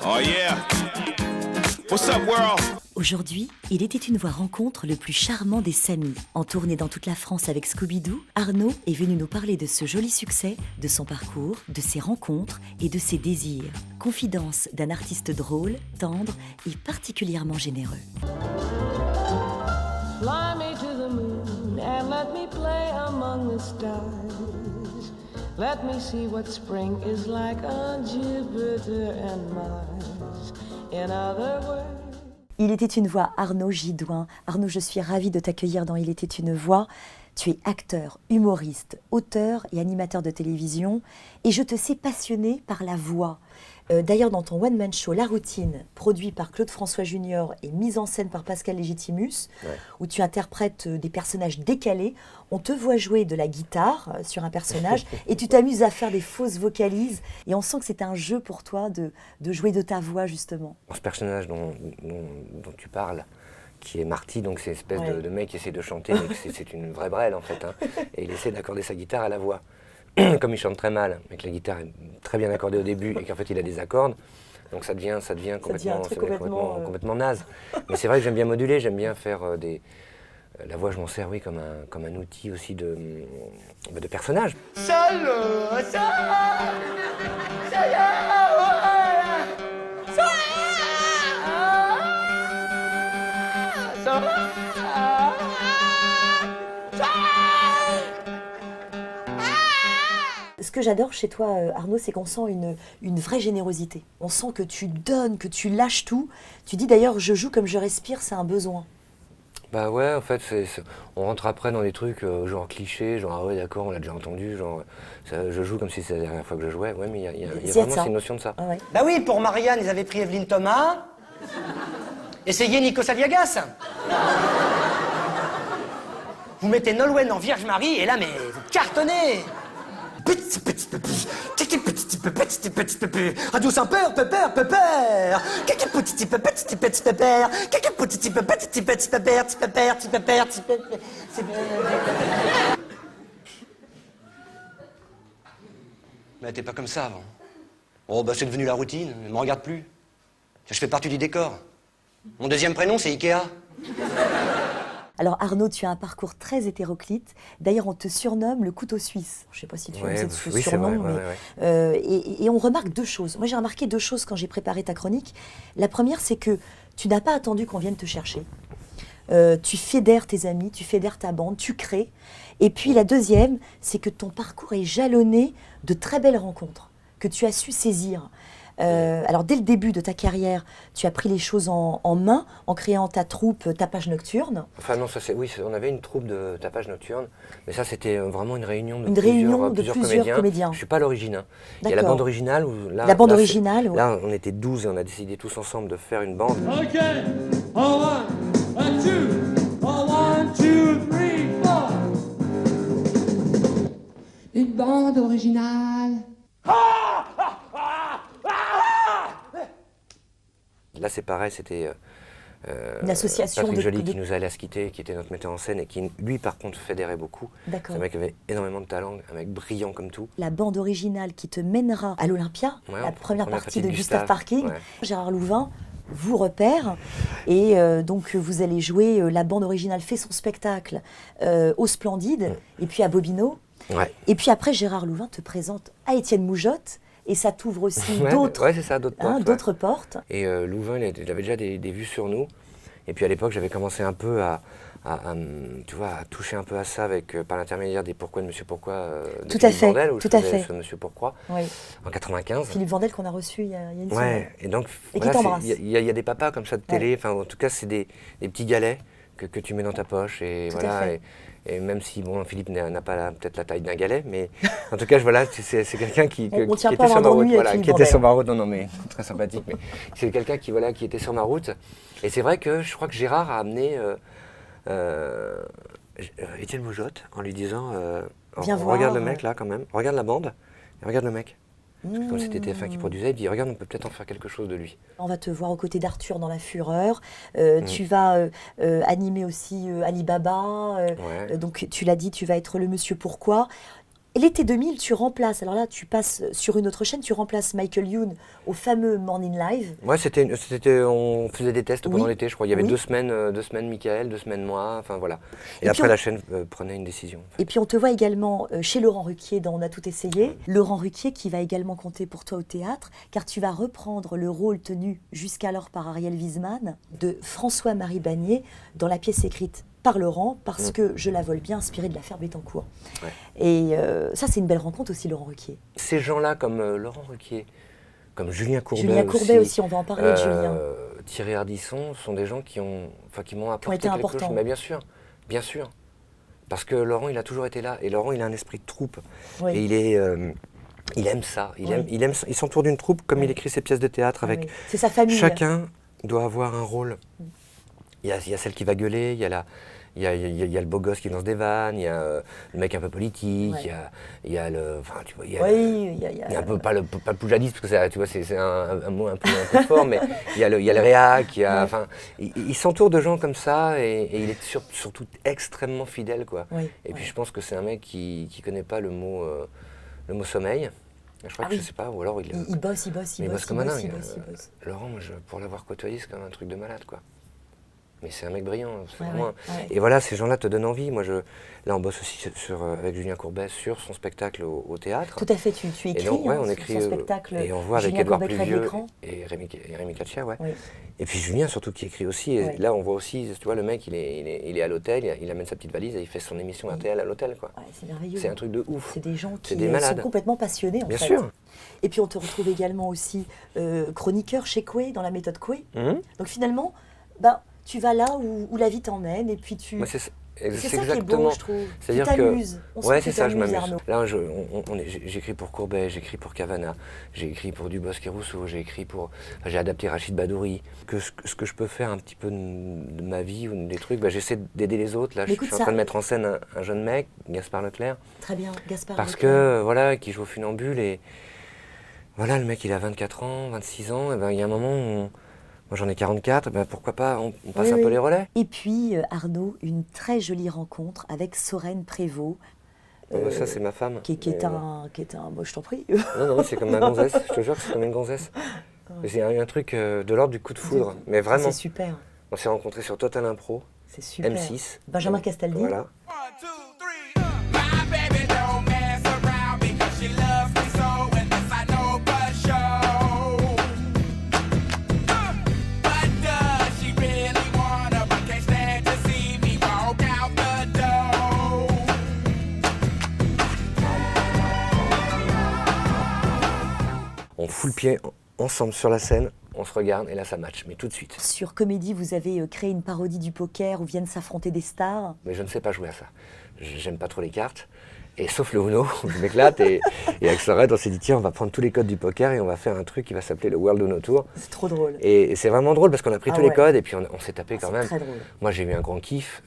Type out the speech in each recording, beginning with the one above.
Oh yeah. What's up, world? Aujourd'hui, Il était une voix rencontre le plus charmant des Samis. En tournée dans toute la France avec Scooby-Doo, Arnaud est venu nous parler de ce joli succès, de son parcours, de ses rencontres et de ses désirs. Confidence d'un artiste drôle, tendre et particulièrement généreux. Fly me to the moon and let me play among the stars. Let me see what spring is like on Jupiter and Mars. In other words, Il était une voix, Arnaud Gidouin. Arnaud, je suis ravie de t'accueillir dans Il était une voix. Tu es acteur, humoriste, auteur et animateur de télévision et je te sais passionné par la voix. D'ailleurs, dans ton one-man show La Routine, produit par Claude François Junior et mis en scène par Pascal Légitimus, où tu interprètes des personnages décalés, on te voit jouer de la guitare sur un personnage et tu t'amuses à faire des fausses vocalises. Et on sent que c'est un jeu pour toi de jouer de ta voix, justement. Ce personnage dont tu parles, qui est Marty, donc c'est une espèce de mec qui essaie de chanter, mais c'est une vraie brêle en fait. Hein, et il essaie d'accorder sa guitare à la voix. Comme il chante très mal, mais que la guitare est très bien accordée au début et qu'en fait il a des accords, donc ça devient complètement naze. Mais c'est vrai que j'aime bien moduler, j'aime bien faire la voix, je m'en sers comme un outil aussi de personnage. Ce que j'adore chez toi, Arnaud, c'est qu'on sent une vraie générosité. On sent que tu donnes, que tu lâches tout. Tu dis d'ailleurs, je joue comme je respire, c'est un besoin. Bah ouais, en fait, on rentre après dans des trucs genre clichés, genre ah ouais d'accord, on l'a déjà entendu, genre je joue comme si c'était la dernière fois que je jouais. Ouais, mais il y a vraiment cette notion de ça. Ah ouais. Bah oui, pour Marianne, ils avaient pris Evelyne Thomas. Essayez Nikos Aliagas. Vous mettez Nolwenn en Vierge Marie et là, mais vous cartonnez. Radio sans peur, peur. Mais t'es pas comme ça avant. Oh bah c'est devenu la routine, ne me regarde plus. Je fais partie du décor. Mon deuxième prénom c'est Ikea. Alors Arnaud, tu as un parcours très hétéroclite. D'ailleurs, on te surnomme le couteau suisse. Je ne sais pas si tu as usé ce surnom. Et on remarque deux choses. Moi, j'ai remarqué deux choses quand j'ai préparé ta chronique. La première, c'est que tu n'as pas attendu qu'on vienne te chercher. Tu fédères tes amis, tu fédères ta bande, tu crées. Et puis la deuxième, c'est que ton parcours est jalonné de très belles rencontres que tu as su saisir. Alors dès le début de ta carrière, tu as pris les choses en main en créant ta troupe Tapage Nocturne. Enfin non, on avait une troupe de Tapage Nocturne, mais ça c'était vraiment une réunion de plusieurs comédiens. Je suis pas à l'origine. Hein. Il y a la bande originale où là, là on était 12 et on a décidé tous ensemble de faire une bande. Ok, en one, en two, en 1, 2, 3, 4. Une bande originale. Là c'est pareil, c'était une association Patrick Joly qui nous allait à se quitter, qui était notre metteur en scène et qui lui par contre fédérait beaucoup. C'est un mec qui avait énormément de talent, un mec brillant comme tout. La bande originale qui te mènera à l'Olympia, la première partie de Gustave Parking, Gérard Louvain vous repère et donc vous allez jouer, la bande originale fait son spectacle au Splendide et puis à Bobino. Et puis après Gérard Louvain te présente à Étienne Moujotte. Et ça t'ouvre aussi d'autres portes. Et Louvain, il avait déjà des vues sur nous. Et puis à l'époque, j'avais commencé un peu à toucher un peu à ça par l'intermédiaire des Pourquoi de Monsieur Pourquoi de Philippe Vandel, où je faisais ce Monsieur Pourquoi, en 95. Philippe Vandel qu'on a reçu il y a une semaine. Ouais, et donc qui t'embrasse. Il y a des papas comme ça de télé, enfin en tout cas c'est des petits galets que tu mets dans ta poche. Et voilà. Et même si Philippe n'a pas peut-être la taille d'un galet, mais en tout cas, voilà, c'est quelqu'un qui était sur ma route. Qui était sur ma route, non, mais très sympathique. Mais c'est quelqu'un qui était sur ma route. Et c'est vrai que je crois que Gérard a amené Étienne Moujotte en lui disant regarde le mec là quand même, regarde la bande, et regarde le mec. Parce que comme c'était TF1 qui produisait, il dit regarde, on peut peut-être en faire quelque chose de lui. On va te voir aux côtés d'Arthur dans La Fureur. Tu vas animer aussi Alibaba. Donc tu l'as dit, tu vas être le Monsieur Pourquoi. Et l'été 2000, tu remplaces, alors là, tu passes sur une autre chaîne, tu remplaces Michael Youn au fameux Morning Live. Ouais, on faisait des tests pendant l'été, je crois. Il y avait 2 semaines Michael, 2 semaines moi, enfin voilà. Et après, la chaîne prenait une décision. Et puis on te voit également chez Laurent Ruquier dans On a tout essayé. Laurent Ruquier qui va également compter pour toi au théâtre, car tu vas reprendre le rôle tenu jusqu'alors par Ariel Wiesman de François-Marie Bagné dans la pièce écrite par Laurent, parce que Je la vole bien, inspirée de l'affaire Bettencourt. Ouais. Et ça, c'est une belle rencontre aussi, Laurent Ruquier. Ces gens-là, comme Laurent Ruquier, comme Julien Courbet. Julien Courbet aussi, on va en parler de Julien. Thierry Ardisson sont des gens qui m'ont apporté quelque chose. Mais bien sûr. Parce que Laurent, il a toujours été là. Et Laurent, il a un esprit de troupe. Oui. Et il aime ça. Il s'entoure d'une troupe, comme il écrit ses pièces de théâtre avec. C'est sa famille. Chacun doit avoir un rôle. Il y a celle qui va gueuler, il y a le beau gosse qui lance des vannes, il y a le mec un peu politique, il y a le, enfin tu vois, il y a un peu pas le poujadiste parce que tu vois c'est un mot un peu fort, mais il y a le réac, enfin il s'entoure de gens comme ça et il est surtout extrêmement fidèle quoi. Et puis je pense que c'est un mec qui connaît pas le mot sommeil. Je crois que je sais pas, ou alors il bosse comme un dingue. Laurent, moi, pour l'avoir côtoyé, c'est quand même un truc de malade quoi. Mais c'est un mec brillant, vraiment. Et voilà, ces gens-là te donnent envie. Moi, là, on bosse aussi avec Julien Courbet sur son spectacle au théâtre. Tout à fait, tu écris donc, on écrit son spectacle. Et on voit avec Édouard Pluvieux et Rémi Katcher, Et puis Julien, surtout, qui écrit aussi. Et là, on voit aussi, tu vois, le mec, il est à l'hôtel, il amène sa petite valise et il fait son émission RTL à l'hôtel, quoi. C'est merveilleux. C'est un truc de ouf. C'est des gens qui sont complètement passionnés, en fait. Bien sûr. Et puis, on te retrouve également aussi chroniqueur chez Coué, dans la méthode Coué. Donc, finalement, tu vas là où la vie t'emmène et puis tu... c'est ça qui est beau, je trouve. C'est-à-dire tu t'amuses. C'est ça, je m'amuse. Là, j'écris pour Courbet, j'écris pour Cavana, j'ai écrit pour Dubosc et Rousseau, j'ai adapté Rachid Badouri. Ce que je peux faire un petit peu de ma vie ou des trucs, j'essaie d'aider les autres. Là, je suis en train de mettre en scène un jeune mec, Gaspard Leclerc. Très bien, Gaspard Parce Leclerc. Que, voilà, qui joue au Funambule et... Voilà, le mec, il a 24 ans, 26 ans, et il y a un moment où... Moi j'en ai 44, pourquoi pas, on passe un peu les relais. Et puis Arnaud, une très jolie rencontre avec Sorène Prévost. Ça c'est ma femme. Qui est un... Moi je t'en prie. Non, c'est comme ma gonzesse, je te jure que c'est comme une gonzesse. C'est un truc de l'ordre du coup de foudre, mais vraiment. C'est super. On s'est rencontrés sur Total Impro, c'est super. M6. Benjamin Castaldi. Voilà. On fout le pied ensemble sur la scène, on se regarde et là ça match, mais tout de suite. Sur Comédie, vous avez créé une parodie du poker où viennent s'affronter des stars. Mais je ne sais pas jouer à ça. J'aime pas trop les cartes, et sauf le Uno, où je m'éclate. Et avec Sorène, on s'est dit tiens, on va prendre tous les codes du poker et on va faire un truc qui va s'appeler le World Uno Tour. C'est trop drôle. Et c'est vraiment drôle parce qu'on a pris tous les codes et puis on s'est tapé quand même. Très drôle. Moi j'ai eu un grand kiff,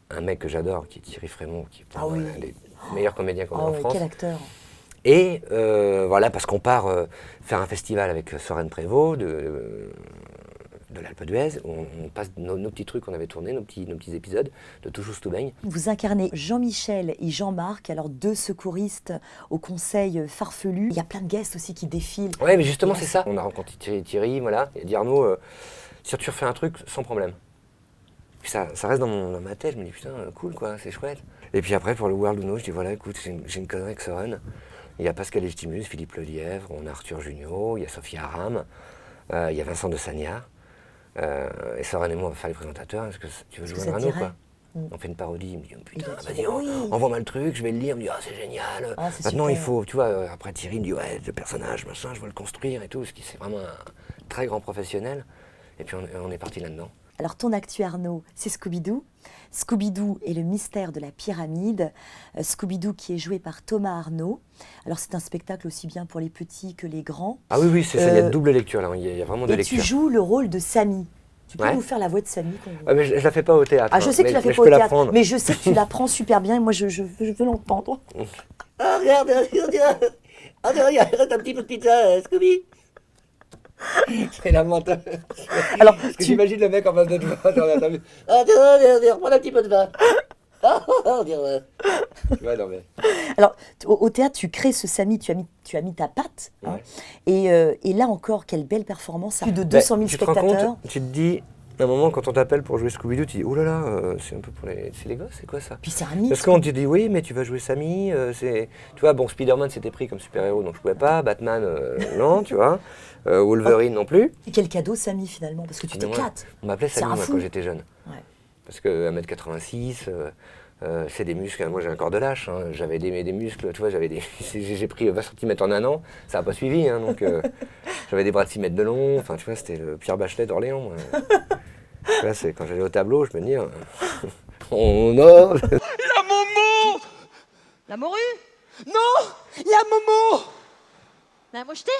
un mec que j'adore qui est Thierry Frémont, qui est un des meilleurs comédiens qu'on a en France. Quel acteur. Et voilà, parce qu'on part faire un festival avec Sorène Prévost de l'Alpe d'Huez, où on passe nos petits trucs qu'on avait tournés, nos petits épisodes de Tout juste tout baigne. Vous incarnez Jean-Michel et Jean-Marc, alors 2 secouristes au conseil farfelu. Il y a plein de guests aussi qui défilent. Ouais, mais justement c'est ça. On a rencontré Thierry, voilà, il a dit Arnaud, si tu refais un truc, sans problème. Puis ça reste dans ma tête, je me dis putain, cool quoi, c'est chouette. Et puis après pour le World Uno, je dis voilà, écoute, j'ai une connerie avec Sorène. Il y a Pascal Estimus, Philippe Lelièvre, on a Arthur Junio, il y a Sophie Aram, il y a Vincent de Sagnard. Et Sorène et moi, on va faire les présentateurs. Est-ce que tu veux jouer un Arnaud quoi On fait une parodie, il me dit putain, vas-y, envoie-moi le truc, je vais le lire, il me dit c'est génial. Maintenant il faut, tu vois, après Thierry me dit ouais, le personnage, machin, je veux le construire et tout, parce que c'est vraiment un très grand professionnel. Et puis on est parti là-dedans. Alors ton actu Arnaud, c'est Scooby-Doo. Scooby-Doo et le mystère de la pyramide. Scooby-Doo qui est joué par Thomas Arnaud. Alors c'est un spectacle aussi bien pour les petits que les grands. Ah oui, c'est ça, il y a double lecture là, il y a vraiment deux lectures. Et tu joues le rôle de Samy. Tu peux nous faire la voix de Samy mais je la fais pas au théâtre. Ah je sais que tu la fais pas au théâtre, mais je sais que tu la prends super bien et moi je veux l'entendre. Ah regarde, regarde un petit peu de pizza, Scooby. C'est lamentable. Alors, j'imagine le mec en face de toi. Reprends un petit peu de vin. Ouais, non, mais... Alors, au théâtre, tu crées ce Samy, tu as mis ta patte. Hein, et là encore, quelle belle performance. Plus de 200 000 tu te rends spectateurs. compte, tu te dis, à un moment, quand on t'appelle pour jouer Scooby-Doo, tu dis, oh là là, c'est un peu pour les gosses, c'est quoi ça? Puis c'est un mythe. Parce qu'on te dit, oui, mais tu vas jouer Samy, tu vois, bon, Spider-Man s'était pris comme super-héros, donc je pouvais pas, Batman, non, tu vois, Wolverine non plus. Et quel cadeau, Samy, finalement, parce que tu t'éclates. On m'appelait C'est Samy, un moi, fou. quand j'étais jeune. Ouais. Parce que 1m86, c'est des muscles, moi j'ai un corps de lâche, hein. J'avais des muscles, tu vois, j'ai pris 20 cm en un an, ça n'a pas suivi, hein, donc j'avais des bras de 6 mètres de long, enfin tu vois, c'était le Pierre Bachelet d'Orléans. Moi. Tu vois, c'est quand j'allais au tableau, je me dis, on a... La Momo! La morue? Non! La Momo! La mouchetée?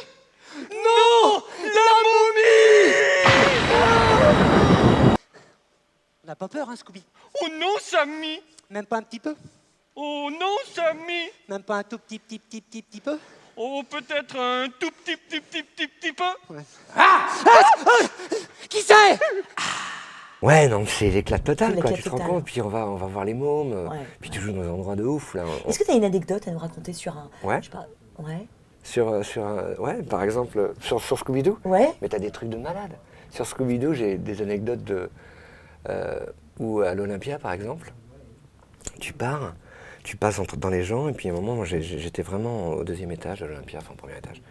Non! La momie! On n'a pas peur, hein, Scooby? Oh non, Samy! Même pas un petit peu? Oh non, Samy! Même pas un tout petit peu? Oh, peut-être un tout petit peu? Qui c'est? Ouais, non, c'est l'éclat total, C'est quoi, l'éclat tu te rends total. compte, puis on va voir les mômes, Ouais. puis tu joues dans un endroit de ouf, là. Est-ce que tu as une anecdote à nous raconter sur un... Ouais. Je sais pas, ouais. Ouais, par exemple, sur Scooby-Doo. Ouais. Mais t'as des trucs de malade. Sur Scooby-Doo, j'ai des anecdotes où à l'Olympia, par exemple, tu passes dans les gens, et puis à un moment, moi, j'étais vraiment au 2e étage de l'Olympia, enfin au 1er étage,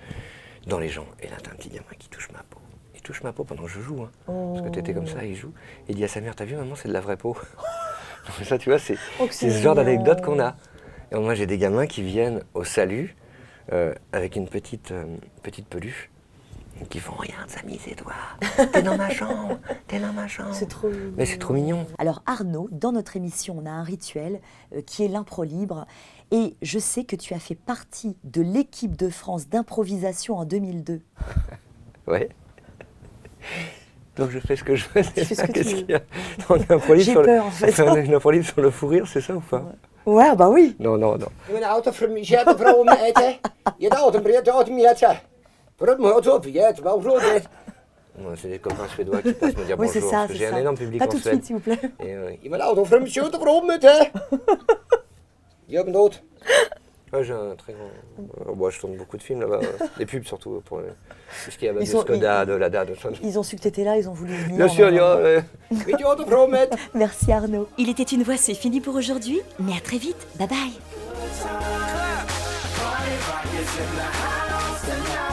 dans les gens. Et là, t'as un petit gamin qui touche ma peau. Il touche ma peau pendant que je joue, hein. Parce que t'étais comme ça, il joue. Et il dit à sa mère, t'as vu, maman, c'est de la vraie peau. Donc ça, tu vois, c'est Oh, que c'est ce c'est genre mignon. d'anecdote qu'on a. Et moi, j'ai des gamins qui viennent au salut avec une petite peluche. Qui font, regarde, Samy, c'est toi. T'es dans ma chambre. T'es dans ma chambre. C'est trop mignon. Mais c'est trop mignon. Alors Arnaud, dans notre émission, on a un rituel qui est l'impro libre. Et je sais que tu as fait partie de l'équipe de France d'improvisation en 2002. Ouais. Donc je fais ce que je veux. Tu fais ce que tu Qu'est-ce veux. qu'il y a? On est un pro libre J'ai sur peur, en fait. une impro libre sur le fou rire, c'est ça ou pas? Ouais, bah oui. Non. Je ben auto from je heb vrouw om eten. Je dacht een breed uit me eten. Voor het moet op, je het wel vloed. Ouais, c'est des copains suédois qui passent me dire Oui, bonjour. c'est ça, parce que c'est j'ai ça. un énorme public Pas en tout de Suède. suite, s'il vous plaît. Et, Je ben auto from je te vrouw met hè. Je hebt nood. ouais, j'ai un très grand... moi, je tourne beaucoup de films là-bas. Des pubs surtout, pour tout ce qui est à base Ils de sont- Skoda, de Lada, de ça. Ils ont su que tu étais là, ils ont voulu venir. Bien sûr, Weet je wat de vrouw met? Merci Arnaud. Il était une voix, c'est fini pour aujourd'hui, mais à très vite. Bye bye. Party rock is in the house tonight.